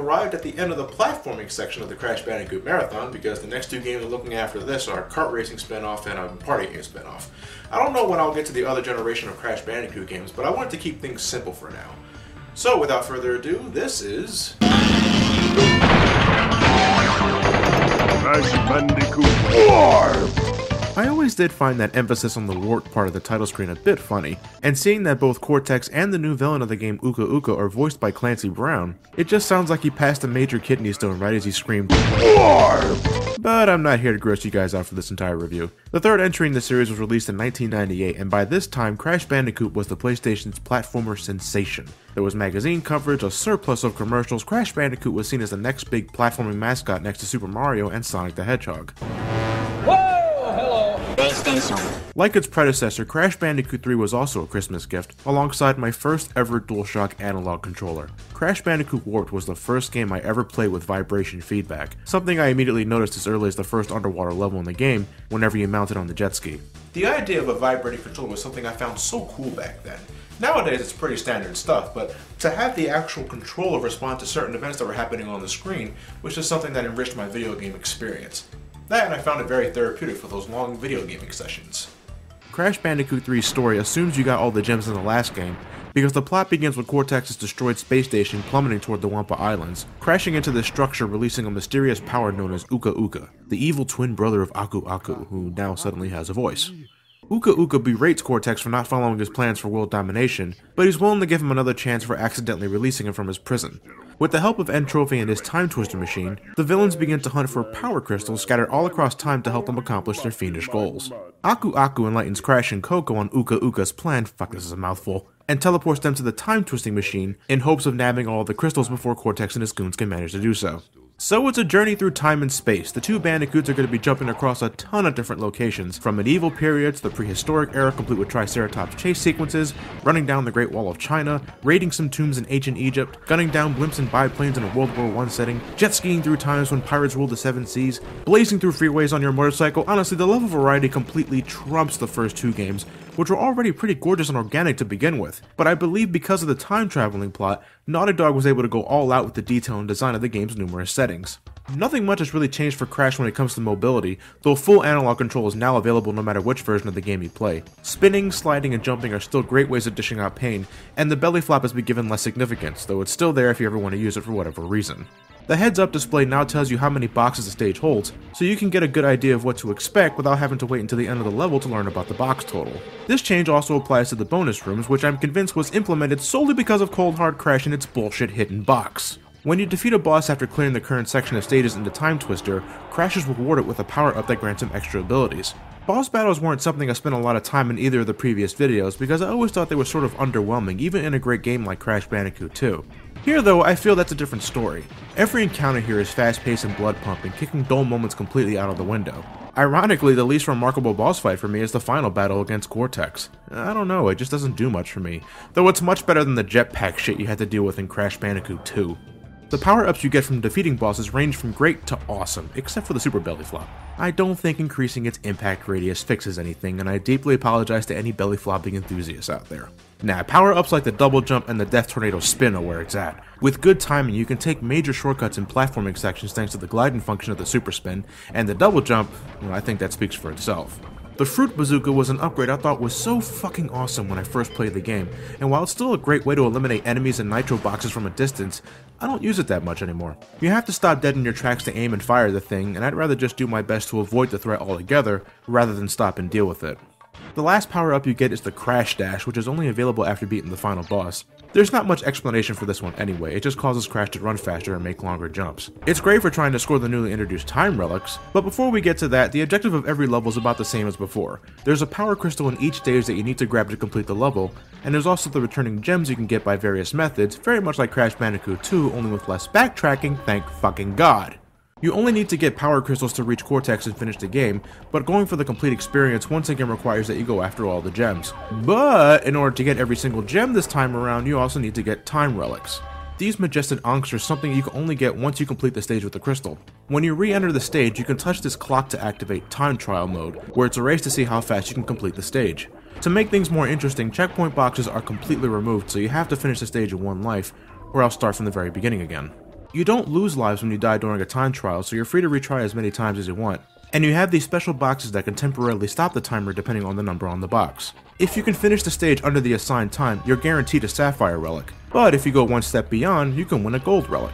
arrived at the end of the platforming section of the Crash Bandicoot Marathon because the next two games we're looking at after this are a kart racing spin-off and a party game spin-off. I don't know when I'll get to the other generation of Crash Bandicoot games, but I wanted to keep things simple for now. So without further ado, this is... Crash Bandicoot WARPED! I always did find that emphasis on the warped part of the title screen a bit funny, and seeing that both Cortex and the new villain of the game Uka Uka are voiced by Clancy Brown, it just sounds like he passed a major kidney stone right as he screamed WARPED! But I'm not here to gross you guys out for this entire review. The third entry in the series was released in 1998, and by this time Crash Bandicoot was the PlayStation's platformer sensation. There was magazine coverage, a surplus of commercials. Crash Bandicoot was seen as the next big platforming mascot next to Super Mario and Sonic the Hedgehog. Like its predecessor, Crash Bandicoot 3 was also a Christmas gift, alongside my first ever DualShock analog controller. Crash Bandicoot Warped was the first game I ever played with vibration feedback, something I immediately noticed as early as the first underwater level in the game, whenever you mounted on the jet ski. The idea of a vibrating controller was something I found so cool back then. Nowadays it's pretty standard stuff, but to have the actual controller respond to certain events that were happening on the screen was just something that enriched my video game experience. That, and I found it very therapeutic for those long video gaming sessions. Crash Bandicoot 3's story assumes you got all the gems in the last game, because the plot begins with Cortex's destroyed space station plummeting toward the Wampa Islands, crashing into this structure releasing a mysterious power known as Uka Uka, the evil twin brother of Aku Aku, who now suddenly has a voice. Uka Uka berates Cortex for not following his plans for world domination, but he's willing to give him another chance for accidentally releasing him from his prison. With the help of N Trophy and his Time Twister machine, the villains begin to hunt for power crystals scattered all across time to help them accomplish their fiendish goals. Aku Aku enlightens Crash and Coco on Uka Uka's plan, fuck this is a mouthful, and teleports them to the Time Twisting machine in hopes of nabbing all of the crystals before Cortex and his goons can manage to do so. So it's a journey through time and space. The two Bandicoots are going to be jumping across a ton of different locations, from medieval periods to the prehistoric era complete with Triceratops chase sequences, running down the Great Wall of China, raiding some tombs in ancient Egypt, gunning down blimps and biplanes in a World War I setting, jet skiing through times when pirates ruled the seven seas, blazing through freeways on your motorcycle. Honestly, the level of variety completely trumps the first two games, which were already pretty gorgeous and organic to begin with. But I believe because of the time traveling plot, Naughty Dog was able to go all out with the detail and design of the game's numerous settings. Nothing much has really changed for Crash when it comes to mobility, though full analog control is now available no matter which version of the game you play. Spinning, sliding, and jumping are still great ways of dishing out pain, and the belly flop has been given less significance, though it's still there if you ever want to use it for whatever reason. The heads-up display now tells you how many boxes the stage holds, so you can get a good idea of what to expect without having to wait until the end of the level to learn about the box total. This change also applies to the bonus rooms, which I'm convinced was implemented solely because of Cold Hard Crash and its bullshit hidden box. When you defeat a boss after clearing the current section of stages in the Time Twister, Crash is rewarded with a power-up that grants him extra abilities. Boss battles weren't something I spent a lot of time in either of the previous videos because I always thought they were sort of underwhelming even in a great game like Crash Bandicoot 2. Here though, I feel that's a different story. Every encounter here is fast-paced and blood-pumping, kicking dull moments completely out of the window. Ironically, the least remarkable boss fight for me is the final battle against Cortex. I don't know, it just doesn't do much for me, though it's much better than the jetpack shit you had to deal with in Crash Bandicoot 2. The power-ups you get from defeating bosses range from great to awesome, except for the super belly flop. I don't think increasing its impact radius fixes anything, and I deeply apologize to any belly flopping enthusiasts out there. Nah, power-ups like the double jump and the death tornado spin are where it's at. With good timing, you can take major shortcuts in platforming sections thanks to the gliding function of the super spin, and the double jump, well, I think that speaks for itself. The Fruit Bazooka was an upgrade I thought was so fucking awesome when I first played the game, and while it's still a great way to eliminate enemies and nitro boxes from a distance, I don't use it that much anymore. You have to stop dead in your tracks to aim and fire the thing, and I'd rather just do my best to avoid the threat altogether, rather than stop and deal with it. The last power-up you get is the Crash Dash, which is only available after beating the final boss. There's not much explanation for this one anyway, it just causes Crash to run faster and make longer jumps. It's great for trying to score the newly introduced time relics, but before we get to that, the objective of every level is about the same as before. There's a power crystal in each stage that you need to grab to complete the level, and there's also the returning gems you can get by various methods, very much like Crash Bandicoot 2, only with less backtracking, thank fucking god. You only need to get power crystals to reach Cortex and finish the game, but going for the complete experience once again requires that you go after all the gems. But in order to get every single gem this time around, you also need to get time relics. These majestic ankhs are something you can only get once you complete the stage with the crystal. When you re-enter the stage, you can touch this clock to activate time trial mode, where it's a race to see how fast you can complete the stage. To make things more interesting, checkpoint boxes are completely removed, so you have to finish the stage in one life, or else start from the very beginning again. You don't lose lives when you die during a time trial, so you're free to retry as many times as you want. And you have these special boxes that can temporarily stop the timer depending on the number on the box. If you can finish the stage under the assigned time, you're guaranteed a Sapphire relic, but if you go one step beyond, you can win a Gold relic.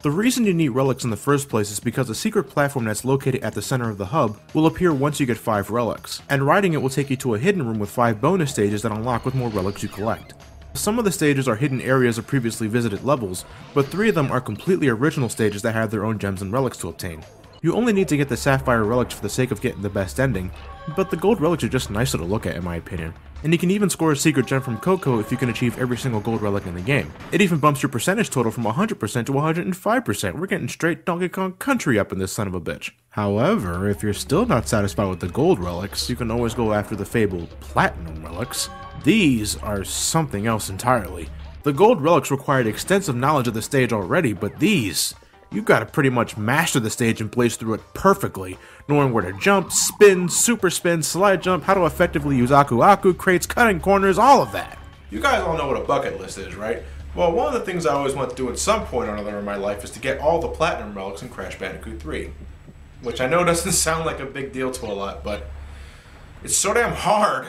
The reason you need relics in the first place is because a secret platform that's located at the center of the hub will appear once you get 5 relics, and riding it will take you to a hidden room with 5 bonus stages that unlock with more relics you collect. Some of the stages are hidden areas of previously visited levels, but 3 of them are completely original stages that have their own gems and relics to obtain. You only need to get the Sapphire relics for the sake of getting the best ending, but the Gold relics are just nicer to look at in my opinion. And you can even score a secret gem from Coco if you can achieve every single Gold relic in the game. It even bumps your percentage total from 100% to 105%. We're getting straight Donkey Kong Country up in this son of a bitch. However, if you're still not satisfied with the Gold relics, you can always go after the fabled Platinum relics. These are something else entirely. The Gold relics required extensive knowledge of the stage already, but these, you've got to pretty much master the stage and blaze through it perfectly, knowing where to jump, spin, super spin, slide jump, how to effectively use Aku Aku, crates, cutting corners, all of that. You guys all know what a bucket list is, right? Well, one of the things I always want to do at some point or another in my life is to get all the Platinum relics in Crash Bandicoot 3. Which I know doesn't sound like a big deal to a lot, but it's so damn hard.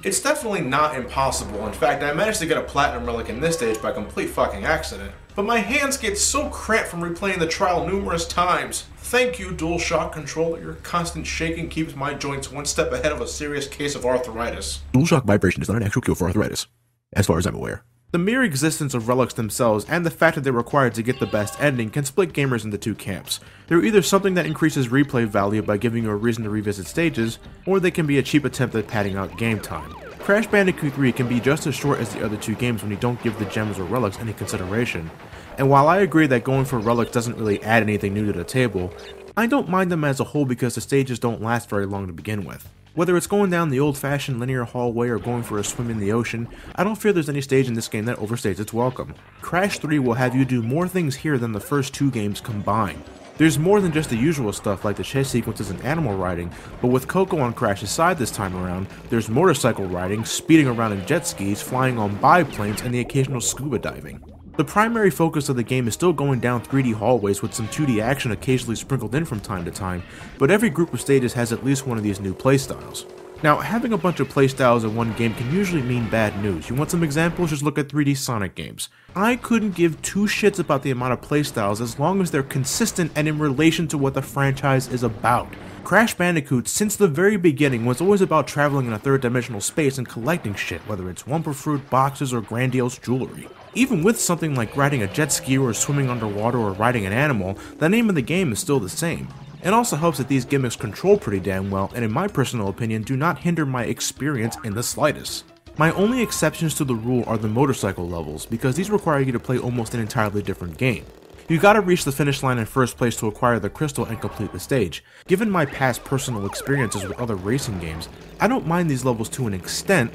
It's definitely not impossible. In fact, I managed to get a Platinum relic in this stage by complete fucking accident. But my hands get so cramped from replaying the trial numerous times. Thank you, DualShock controller. Your constant shaking keeps my joints one step ahead of a serious case of arthritis. DualShock vibration is not an actual cure for arthritis, as far as I'm aware. The mere existence of relics themselves and the fact that they're required to get the best ending can split gamers into 2 camps. They're either something that increases replay value by giving you a reason to revisit stages, or they can be a cheap attempt at padding out game time. Crash Bandicoot 3 can be just as short as the other 2 games when you don't give the gems or relics any consideration. And while I agree that going for relics doesn't really add anything new to the table, I don't mind them as a whole because the stages don't last very long to begin with. Whether it's going down the old-fashioned linear hallway or going for a swim in the ocean, I don't fear there's any stage in this game that overstays its welcome. Crash 3 will have you do more things here than the first 2 games combined. There's more than just the usual stuff like the chase sequences and animal riding, but with Coco on Crash's side this time around, there's motorcycle riding, speeding around in jet skis, flying on biplanes, and the occasional scuba diving. The primary focus of the game is still going down 3D hallways with some 2D action occasionally sprinkled in from time to time, but every group of stages has at least one of these new playstyles. Now, having a bunch of playstyles in one game can usually mean bad news. You want some examples? Just look at 3D Sonic games. I couldn't give 2 shits about the amount of playstyles as long as they're consistent and in relation to what the franchise is about. Crash Bandicoot, since the very beginning, was always about traveling in a 3rd-dimensional space and collecting shit, whether it's Wumpa Fruit, boxes, or grandiose jewelry. Even with something like riding a jet ski or swimming underwater or riding an animal, the name of the game is still the same. It also helps that these gimmicks control pretty damn well, and in my personal opinion do not hinder my experience in the slightest. My only exceptions to the rule are the motorcycle levels, because these require you to play almost an entirely different game. You gotta reach the finish line in first place to acquire the crystal and complete the stage. Given my past personal experiences with other racing games, I don't mind these levels to an extent,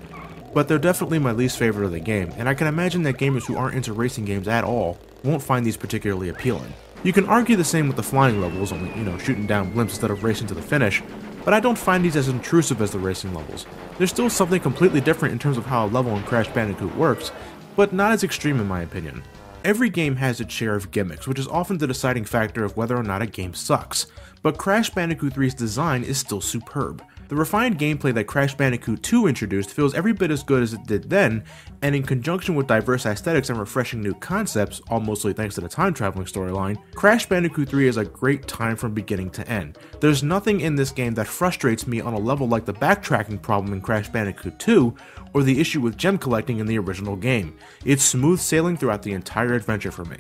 but they're definitely my least favorite of the game, and I can imagine that gamers who aren't into racing games at all won't find these particularly appealing. You can argue the same with the flying levels, only, shooting down blimps instead of racing to the finish, but I don't find these as intrusive as the racing levels. There's still something completely different in terms of how a level in Crash Bandicoot works, but not as extreme in my opinion. Every game has its share of gimmicks, which is often the deciding factor of whether or not a game sucks, but Crash Bandicoot 3's design is still superb. The refined gameplay that Crash Bandicoot 2 introduced feels every bit as good as it did then, and in conjunction with diverse aesthetics and refreshing new concepts, all mostly thanks to the time-traveling storyline, Crash Bandicoot 3 is a great time from beginning to end. There's nothing in this game that frustrates me on a level like the backtracking problem in Crash Bandicoot 2, or the issue with gem collecting in the original game. It's smooth sailing throughout the entire adventure for me.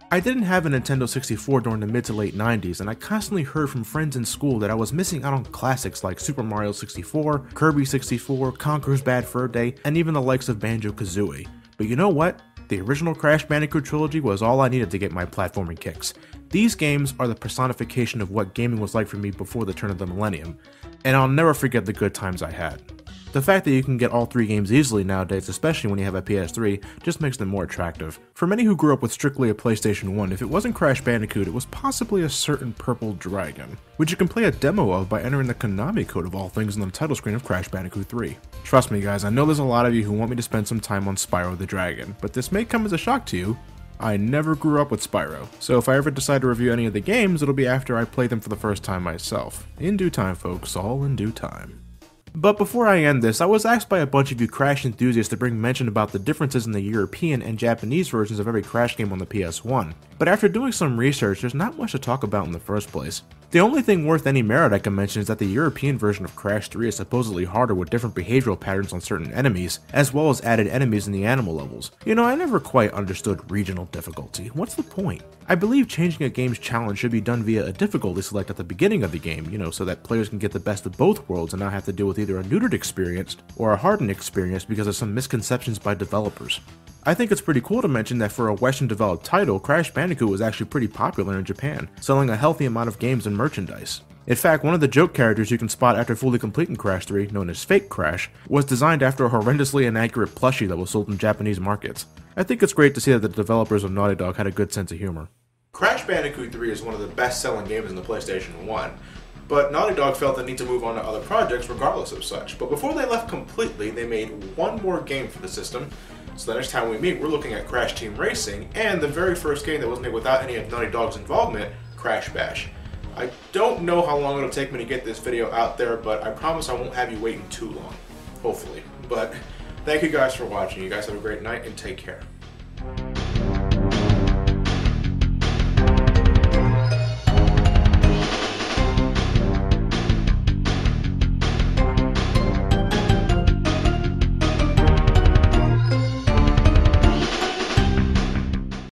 I didn't have a Nintendo 64 during the mid to late 90s, and I constantly heard from friends in school that I was missing out on classics like Super Mario 64, Kirby 64, Conker's Bad Fur Day, and even the likes of Banjo-Kazooie. But you know what? The original Crash Bandicoot trilogy was all I needed to get my platforming kicks. These games are the personification of what gaming was like for me before the turn of the millennium, and I'll never forget the good times I had. The fact that you can get all 3 games easily nowadays, especially when you have a PS3, just makes them more attractive. For many who grew up with strictly a PlayStation 1, if it wasn't Crash Bandicoot, it was possibly a certain Purple Dragon, which you can play a demo of by entering the Konami code of all things on the title screen of Crash Bandicoot 3. Trust me guys, I know there's a lot of you who want me to spend some time on Spyro the Dragon, but this may come as a shock to you. I never grew up with Spyro, so if I ever decide to review any of the games, it'll be after I play them for the first time myself. In due time, folks, all in due time. But before I end this, I was asked by a bunch of you Crash enthusiasts to bring mention about the differences in the European and Japanese versions of every Crash game on the PS1. But after doing some research, there's not much to talk about in the first place. The only thing worth any merit I can mention is that the European version of Crash 3 is supposedly harder with different behavioral patterns on certain enemies, as well as added enemies in the animal levels. You know, I never quite understood regional difficulty. What's the point? I believe changing a game's challenge should be done via a difficulty select at the beginning of the game, you know, so that players can get the best of both worlds and not have to deal with either a neutered experience or a hardened experience because of some misconceptions by developers. I think it's pretty cool to mention that for a Western developed title, Crash Bandicoot was actually pretty popular in Japan, selling a healthy amount of games and merchandise. In fact, one of the joke characters you can spot after fully completing Crash 3, known as Fake Crash, was designed after a horrendously inaccurate plushie that was sold in Japanese markets. I think it's great to see that the developers of Naughty Dog had a good sense of humor. Crash Bandicoot 3 is one of the best-selling games in the PlayStation 1, but Naughty Dog felt the need to move on to other projects regardless of such. But before they left completely, they made one more game for the system. So the next time we meet, we're looking at Crash Team Racing, and the very first game that was made without any of Naughty Dog's involvement, Crash Bash. I don't know how long it'll take me to get this video out there, but I promise I won't have you waiting too long. Hopefully. But thank you guys for watching. You guys have a great night, and take care.